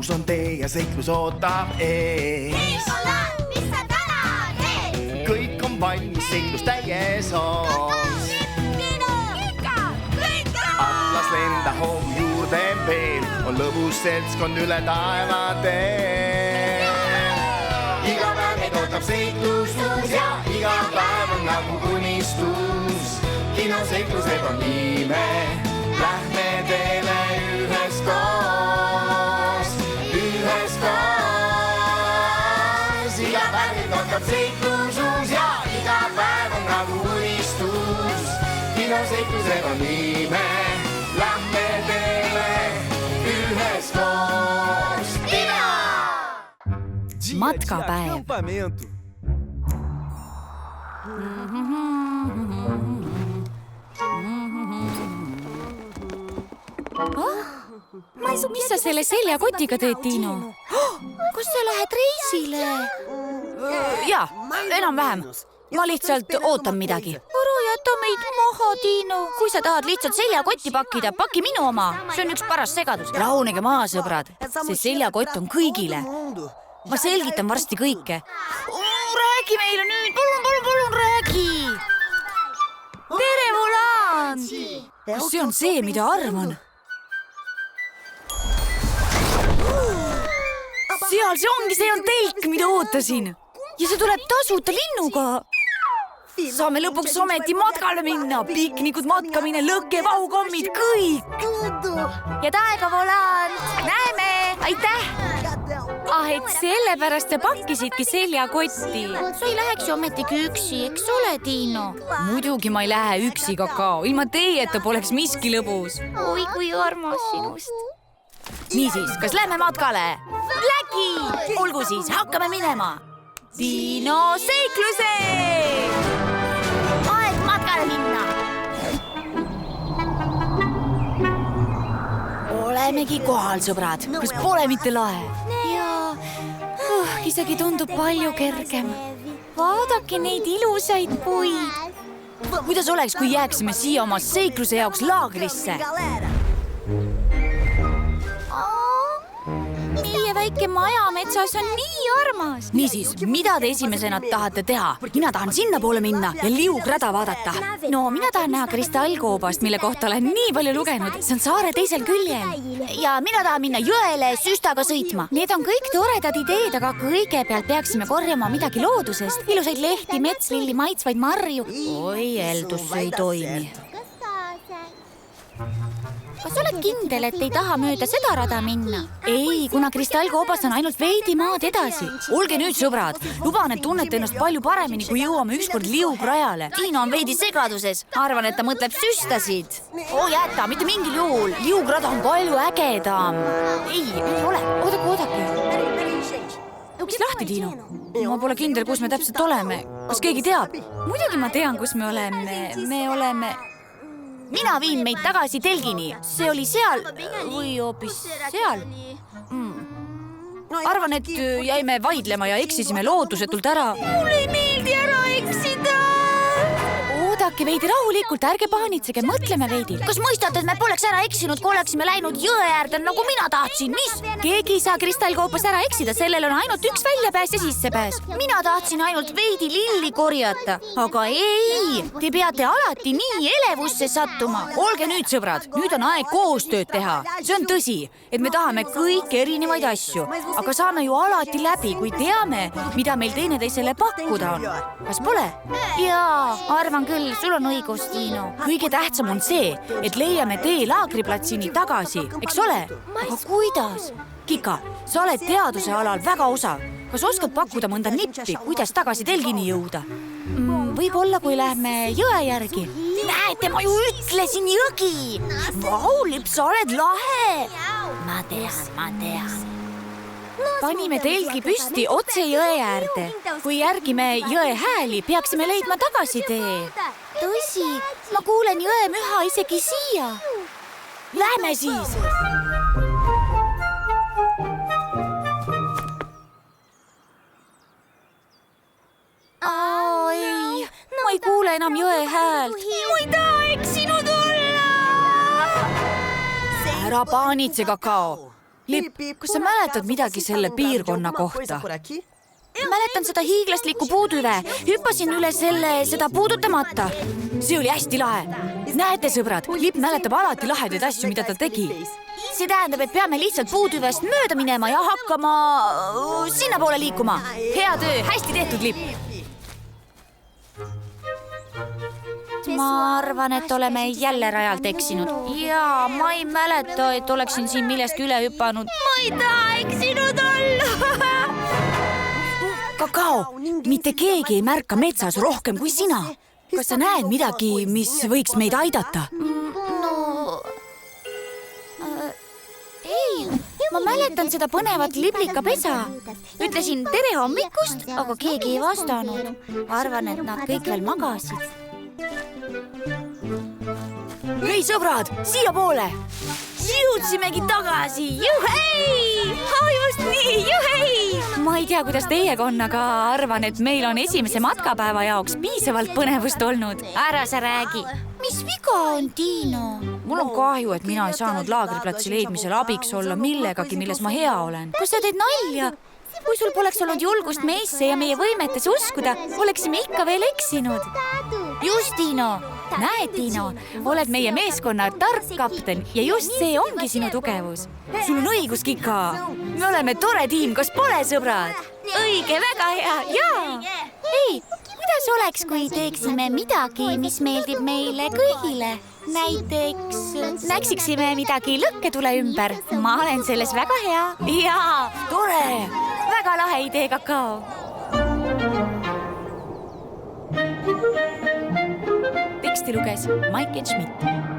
kus on tee ja seiklus ootab ees. Hei Pola, mis sa täna teed? Kõik on valmis, seiklus täies hoos. Atlas lenda homm juurde veel, on lõbus seltskond üle taeva teel. Iga päev meid ootab seiklustus ja iga päev on nagu unistus. Kinoseiklused on nime, lähme teele üheskoos. Iga päev meid ootab seiklusus ja iga päev on nagu unistus. Kinoseiklused on nime, lähme teele üheskoos. Matkapäev. Mis sa selle seljakotiga teed, Tiino? Kus sa lähed reisile? Jaa, enam-vähem. Ma lihtsalt ootan midagi. Ära jäta meid maha, Tiino. Kui sa tahad lihtsalt seljakotti pakkida, paki minu oma. See on üks paras segadus. Rahunege maha, sõbrad. See seljakott on kõigile. Ma selgitan varsti kõike. Räägi meile nüüd. Palun, räägi. Tere, Mulan! Kas see on see, mida arvan? Seal see on telk, mida ootasin. Ja see tuleb tasuta linnuga. Saame lõpuks ometi matkale minna. Piknikud, matkamine, lõkke, vahukommid, kõik. Head aega, Volant. Näeme, aitäh. Et sellepärast sa pakkisidki seljakotti. Sa ei läheks ju ometigi üksi, eks ole, Tiino? Muidugi ma ei lähe üksi, Kakao. Ilma teieta poleks miski lõbus. Oi, kui armas sinust. Niisiis, kas lähme matkale? Lägi! Olgu siis, hakkame minema. Tiino seikluse! Aeg matkale minna. Olemegi kohal, sõbrad. Kas pole mitte lahe? Jaa, isegi tundub palju kergem. Vaadake neid ilusaid puid. Kuidas oleks, kui jääksime siia oma seikluse jaoks laagrisse? Meie väike maja metsas on nii armas. Niisiis, mida te esimesena tahate teha? Mina tahan sinna poole minna ja liugrada vaadata. No, mina tahan näha kristallkoobast, mille kohta olen nii palju lugenud. See on saare teisel küljel. Ja mina tahan minna jõele süstaga sõitma. Need on kõik toredad ideed, aga kõigepealt peaksime korjama midagi loodusest. Ilusaid lehti, metslilli, maitsvaid marju. Oi, eeldus ei toimi. Kas oled kindel, et ei taha mööda seda rada minna? Ei, kuna kristallkoobas on ainult veidi maad edasi. Olge nüüd, sõbrad. Luban, et tunnete ennast palju paremini, kui jõuame ükskord liugrajale. Tiino on veidi segaduses. Arvan, et ta mõtleb süstasid. Jäta, mitte mingil juhul. Liugrada on palju ägedam. Ei ole. Oodake. Mis lahti, Tiino? Ma pole kindel, kus me täpselt oleme. Kas keegi teab? Muidugi ma tean, kus me oleme. Me oleme... Mina viin meid tagasi telgini. See oli seal või hoopis seal. Arvan, et jäime vaidlema ja eksisime loodusetult ära. Mulle ei meeldi ära eksida. Oodake veidi rahulikult, ärge paanitsege, mõtleme veidi. Kas mõistate, et me poleks ära eksinud, kui oleksime läinud jõe äärde, nagu mina tahtsin? Mis? Keegi ei saa kristallkoopas ära eksida, sellel on ainult üks väljapääs ja sissepääs. Mina tahtsin ainult veidi lilli korjata. Aga ei, te peate alati nii elevusse sattuma. Olge nüüd, sõbrad, nüüd on aeg koostööd teha. See on tõsi, et me tahame kõik erinevaid asju, aga saame ju alati läbi, kui teame, mida meil teineteisele pakkuda on. Kas pole? Jaa, arvan küll, sul on õigus, Tiino. Kõige tähtsam on see, et leiame tee laagriplatsini tagasi, eks ole? Aga kuidas? Kika, sa oled teaduse alal väga osav. Kas oskad pakkuda mõnda nippi, kuidas tagasi telgini jõuda? Võib-olla, kui lähme jõe järgi. Näete, ma ju ütlesin jõgi. Vau, Lips, sa oled lahe. Ma tean. Panime telgi püsti otse jõe äärde. Kui järgime jõe hääli, peaksime leidma tagasi tee. Tõsi, ma kuulen jõe müha isegi siia. Lähme siis. Ei, ma ei kuule enam jõe häält. Ma ei taha eksinud olla. Ära paanitse, Kakao. Lipp, kas sa mäletad midagi selle piirkonna kohta? Mäletan seda hiiglaslikku puutüve. Hüppasin üle seda puudutamata. See oli hästi lahe. Näete, sõbrad, Lipp mäletab alati lahedaid asju, mida ta tegi. See tähendab, et peame lihtsalt puutüvest mööda minema ja hakkama sinnapoole liikuma. Hea töö, hästi tehtud, Lipp. Ma arvan, et oleme jälle rajalt eksinud. Jaa, ma ei mäleta, et oleksin siin millestki üle hüpanud. Ma ei taha eksinud olla. Kakao, mitte keegi ei märka metsas rohkem kui sina. Kas sa näed midagi, mis võiks meid aidata? Ei, ma mäletan seda põnevat liblikapesa. Ütlesin tere hommikust, aga keegi ei vastanud. Arvan, et nad kõik veel magasid. Hei sõbrad, siia poole! Jõudsimegi tagasi, juhei! Just nii, juhei! Ma ei tea, kuidas teiega on, aga arvan, et meil on esimese matkapäeva jaoks piisavalt põnevust olnud. Ära sa räägi. Mis viga on, Tiino? Mul on kahju, et mina ei saanud laagriplatsi leidmisel abiks olla millegagi, milles ma hea olen. Kas sa teed nalja? Kui sul poleks olnud julgust meisse ja meie võimetes uskuda, oleksime ikka veel eksinud. Just, Tiino. Näed, Tiino, oled meie meeskonna tark kapten ja just see ongi sinu tugevus. Sul on õigus, Kika. Me oleme tore tiim, kas pole, sõbrad? Õige, väga hea, jaa. Ei, kuidas oleks, kui teeksime midagi, mis meeldib meile kõigile? Näiteks näksiksime midagi lõkketule ümber. Ma olen selles väga hea. Jaa, tore. Väga lahe idee, Kakao. Teksti luges Maiken Schmidt.